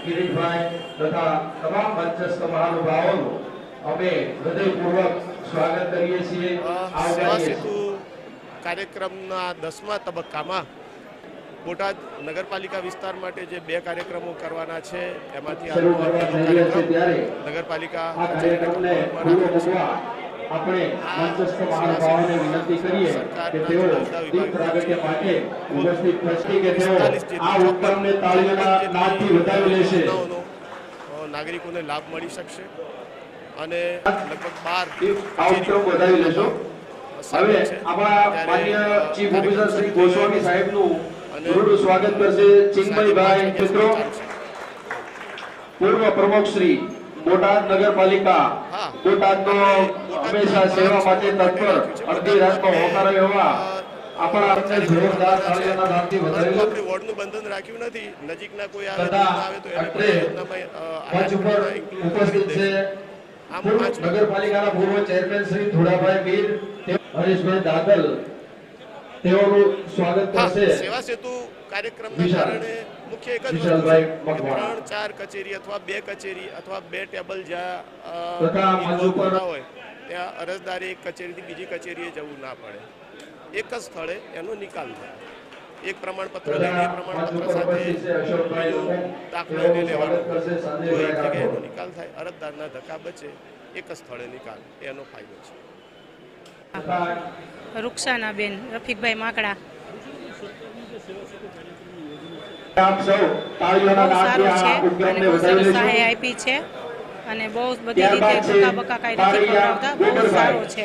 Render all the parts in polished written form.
કિરીટભાઈ તથા તમામ મંચસ્થ મહાનુભાવોનું અમે હૃદયપૂર્વક સ્વાગત કરીએ છીએ। સેવા સેતુ કાર્યક્રમના 10મા તબક્કામાં બોટાદ નગરપાલિકા વિસ્તાર માટે જે 2 કાર્યક્રમો કરવાના છે એમાંથી આ નગરપાલિકા આપણે મંચસ્થ મહાનુભાવોને વિનંતી કરીએ કે તેઓ દીપ પ્રાગટ્ય માટે ઉપસ્થિત થશે કે તેઓ આ ઉપક્રમને તાળીઓના નાદથી વધાવી લેશે। નાગરિકોને લાભ મળી શકશે અને લગભગ 12 આ ઉપક્રમ વધાવી લેશો। હવે આપણા માનનીય ચીફ ઓફિસર શ્રી ગોસ્વામી સાહેબનું જોરદાર સ્વાગત કરશે ચિન્મયભાઈ મિત્રો, પૂર્વ પ્રમુખ શ્રી બોટાદ નગરપાલિકા બોટાદનો હંમેશા સેવા માટે તત્પર અડધી રાતનો હોકારો એવા આપણા જોરદાર તાળીઓના નાદથી વધાવી લો। વોર્ડનું બંધન રાખ્યું નથી, નજીકના કોઈ આવે તો એને ઉપસ્થિત છે નગરપાલિકાના પૂર્વ ચેરમેન શ્રી ધોળાભાઈ વીર, હરીશભાઈ દાદલ, તેઓનું સ્વાગત કરશે। સેવા સેતુ કાર્યક્રમના કારણે મુખ્ય એક જ વસ્તુ છે કે 3-4 કચેરી અથવા 2 કચેરી અથવા 2 ટેબલ જ્યાં હોય ત્યાં અરજદારે એક કચેરીથી બીજી કચેરીએ જવું ના પડે, એક જ સ્થળે એનો નિકાલ થાય। એક પ્રમાણપત્ર લઈને પ્રમાણપત્ર સાથે દાખલો લઈ લેવાનો, એક જગ્યાએ એનો નિકાલ થાય, અરજદારના ધક્કા બચે, એક જ સ્થળે નિકાલ, એનો ફાયદો છે। રૂક્ષાનાબેન રફીકભાઈ માકડા, આપ સૌ તાળીઓના નાદથી આ ઉપક્રમને વધાવી લેશો। સહાય આપી છે અને બહુ બધી રીતે ધક્કા બક્કા કાંઈ નથી પકડાવતા, બહુ સારો છે।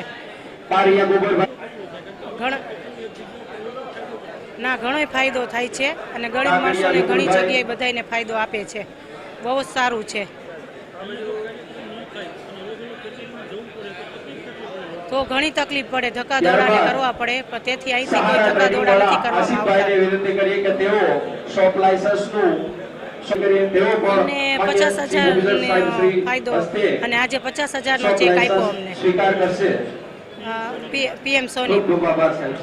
ઘણો ફાયદો થાય છે અને ગરીબ માણસોને ઘણી જગ્યાએ બધાને ફાયદો આપે છે, બહુ જ સારું છે। તો ઘણી તકલીફ પડે, ધક્કા દોડાને કરવા પડે, પણ તેથી અહીંથી કોઈ ધક્કા દોડા નથી કરવામાં આવતા। વિનંતી કરીએ કે તેઓ શોપ લાયસન્સનું અને 50,000 ફાયદો અને આજે 50,000નો ચેક આપ્યો અમને સ્વીકાર કરશે। PM સોની। ખૂબ આભાર સાહેબ।